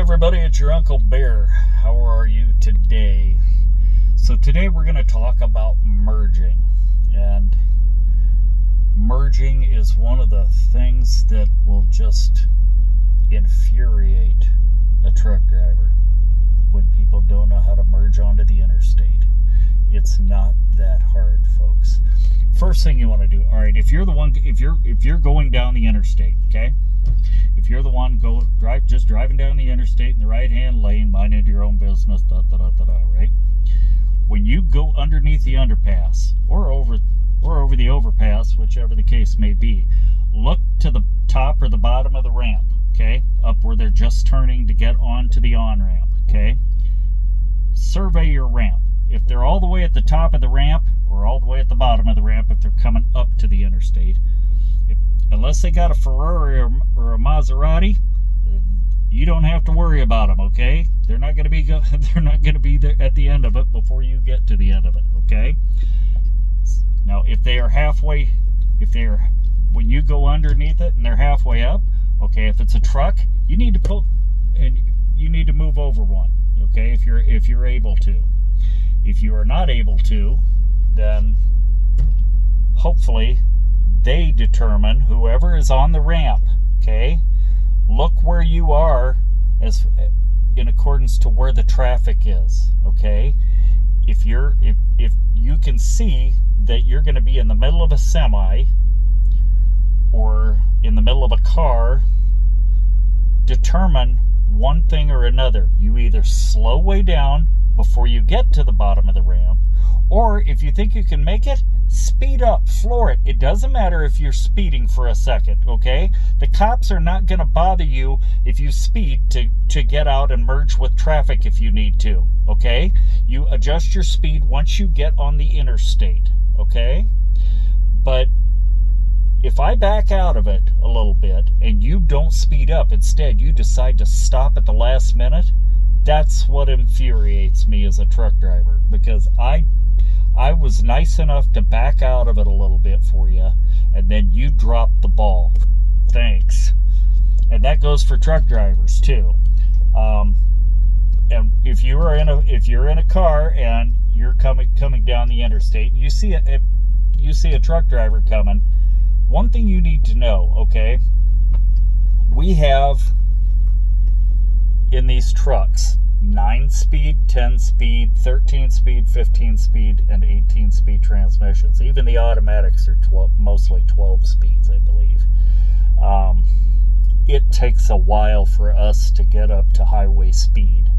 everybody, it's your Uncle Bear. How are you today? So today we're going to talk about merging. And merging is one of the things that will just infuriate a truck driver when people don't know how to merge onto the interstate. It's not that hard, folks. First thing you want to do, all right, if you're going down the interstate, okay? If you're the one just driving down the interstate in the right-hand lane, minding your own business, right? When you go underneath the underpass or over the overpass, whichever the case may be, look to the top or the bottom of the ramp, okay? Up where they're just turning to get onto the on-ramp, okay? Survey your ramp. If they're all the way at the top of the ramp or all the way at the bottom of the ramp, if they're coming up to the interstate, unless they got a Ferrari or a Maserati, you don't have to worry about them, okay? They're not going to be there at the end of it before you get to the end of it, okay? Now, if they are when you go underneath it and they're halfway up, okay, if it's a truck, you need to move over one, okay? If you're able to. If you are not able to, then hopefully they determine, whoever is on the ramp, okay, look where you are as in accordance to where the traffic is, okay? If you can see that you're going to be in the middle of a semi or in the middle of a car, determine one thing or another. You either slow way down before you get to the bottom of the ramp, or if you think you can make it, speed up, floor it. It doesn't matter if you're speeding for a second, okay? The cops are not going to bother you if you speed to get out and merge with traffic if you need to, okay? You adjust your speed once you get on the interstate, okay? But if I back out of it a little bit and you don't speed up, instead you decide to stop at the last minute, that's what infuriates me as a truck driver, because I was nice enough to back out of it a little bit for you, and then you dropped the ball. Thanks. And that goes for truck drivers too. And if you're in a car and you're coming down the interstate, you see a truck driver coming. One thing you need to know, okay? We have in these trucks 9-speed, 10-speed, 13-speed, 15-speed, and 18-speed transmissions. Even the automatics are mostly 12 speeds, I believe. It takes a while for us to get up to highway speed.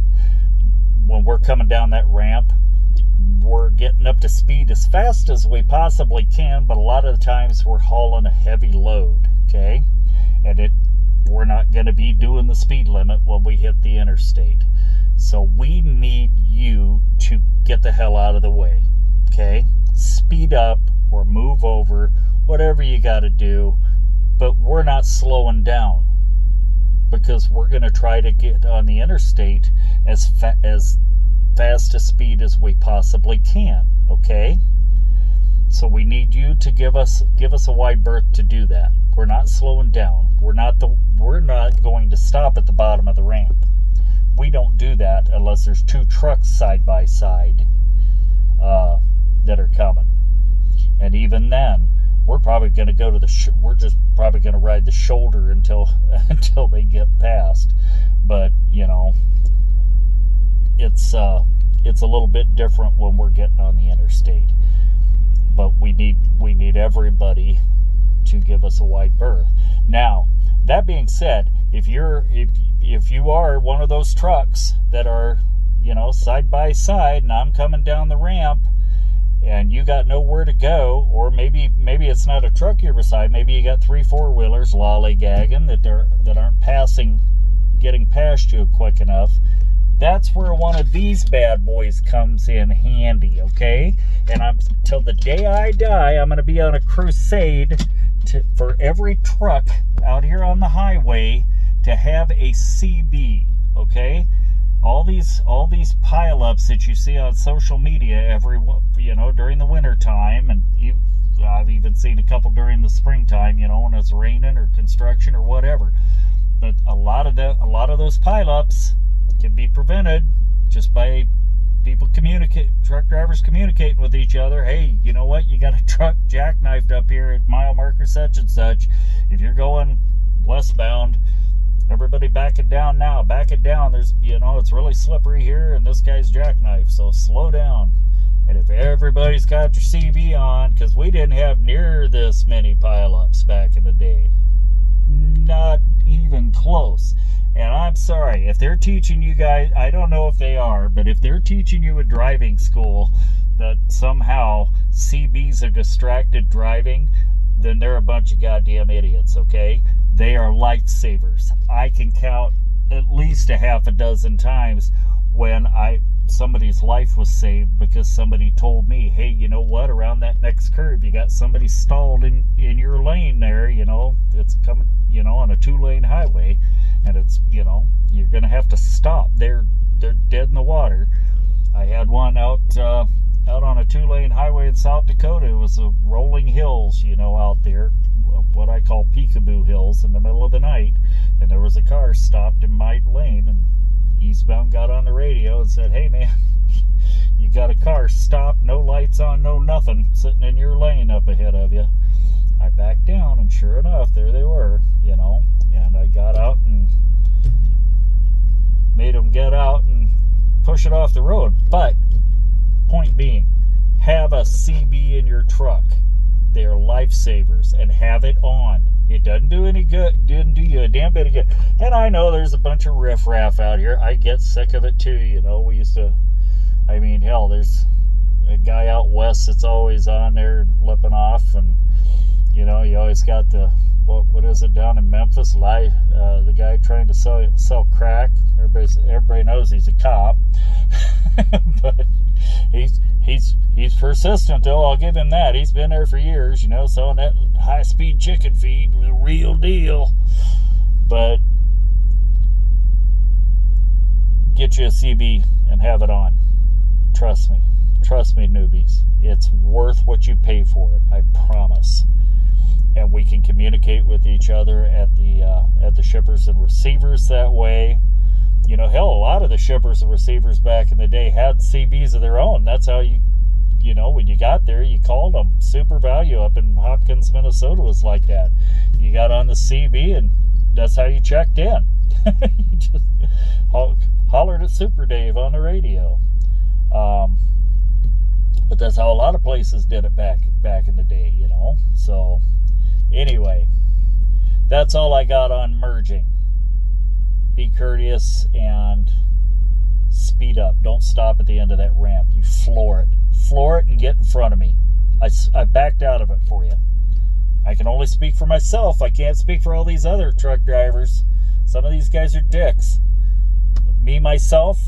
When we're coming down that ramp, we're getting up to speed as fast as we possibly can, but a lot of the times we're hauling a heavy load, okay? And we're not going to be doing the speed limit when we hit the interstate. So we need you to get the hell out of the way, okay? Speed up or move over, whatever you got to do, but we're not slowing down, because we're going to try to get on the interstate as fast a speed as we possibly can, okay? So we need you to give us a wide berth to do that. We're not slowing down. We're not going to stop at the bottom of the ramp. We don't do that unless there's two trucks side by side that are coming. And even then, we're probably going to go to we're just probably going to ride the shoulder until they get past. But you know, it's a little bit different when we're getting on the interstate. But we need everybody to give us a wide berth. Now, that being said, if you are one of those trucks that are, you know, side by side, and I'm coming down the ramp and you got nowhere to go, or maybe it's not a truck you're beside, maybe you got 3-4 wheelers lollygagging that aren't getting past you quick enough, that's where one of these bad boys comes in handy, okay? And till the day I die, I'm going to be on a crusade for every truck out here on the highway to have a CB, okay? All these pileups that you see on social media during the winter time, and I've even seen a couple during the springtime, when it's raining or construction or whatever. But a lot of those pileups can be prevented just by truck drivers communicating with each other. Hey, you know what? You got a truck jackknifed up here at mile marker such and such. If you're going westbound, everybody back it down now. Back it down. There's, it's really slippery here, and this guy's jackknifed, so slow down. And if everybody's got your CB on, because we didn't have near this many pileups back in the day. Not even close. And I'm sorry, if they're teaching you guys, I don't know if they are, but if they're teaching you at driving school that somehow CBs are distracted driving, then they're a bunch of goddamn idiots, okay? They are lifesavers. I can count at least a half a dozen times when somebody's life was saved because somebody told me, hey, you know what, around that next curve, you got somebody stalled in your lane there, it's coming, on a 2-lane highway, and it's, you're going to have to stop. They're dead in the water. I had one out on a 2-lane highway in South Dakota. It was a rolling hills, out there, what I call peekaboo hills, in the middle of the night, and there was a car stopped in my lane, and eastbound got on the radio and said, hey man, you got a car stopped, no lights on, no nothing, sitting in your lane up ahead of you. I backed down, and sure enough, there they were, and I got out and made them get out and push it off the road. But point being, have a CB in your truck. They're lifesavers, and have it on. It doesn't do any good, didn't do you a damn bit of good. And I know there's a bunch of riffraff out here. I get sick of it too, we used to, hell, there's a guy out west that's always on there lipping off, and you always got the, what is it down in Memphis, the guy trying to sell crack. Everybody knows he's a cop. But he's persistent though, I'll give him that. He's been there for years, selling that high-speed chicken feed, the real deal. But get you a CB and have it on. Trust me, newbies. It's worth what you pay for it, I promise. And we can communicate with each other at the shippers and receivers that way. Hell, a lot of the shippers and receivers back in the day had CBs of their own. That's how when you got there, you called them. Super Value up in Hopkins, Minnesota was like that. You got on the CB, and that's how you checked in. You just hollered at Super Dave on the radio. But that's how a lot of places did it back in the day, So, anyway, that's all I got on merging. Be courteous and speed up. Don't stop at the end of that ramp. You floor it and get in front of me. I backed out of it for you. I can only speak for myself. I can't speak for all these other truck drivers. Some of these guys are dicks. But me, myself,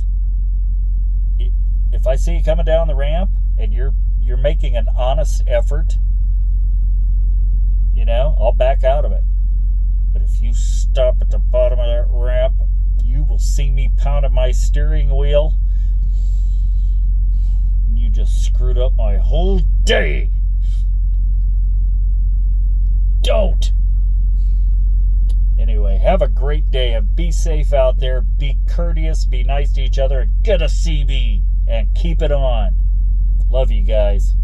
if I see you coming down the ramp and you're making an honest effort, I'll back out of it. But if you stop at the bottom of that ramp, you will see me pounding my steering wheel. You just screwed up my whole day. Don't. Anyway, have a great day and be safe out there. Be courteous, be nice to each other, and get a CB and keep it on. Love you guys.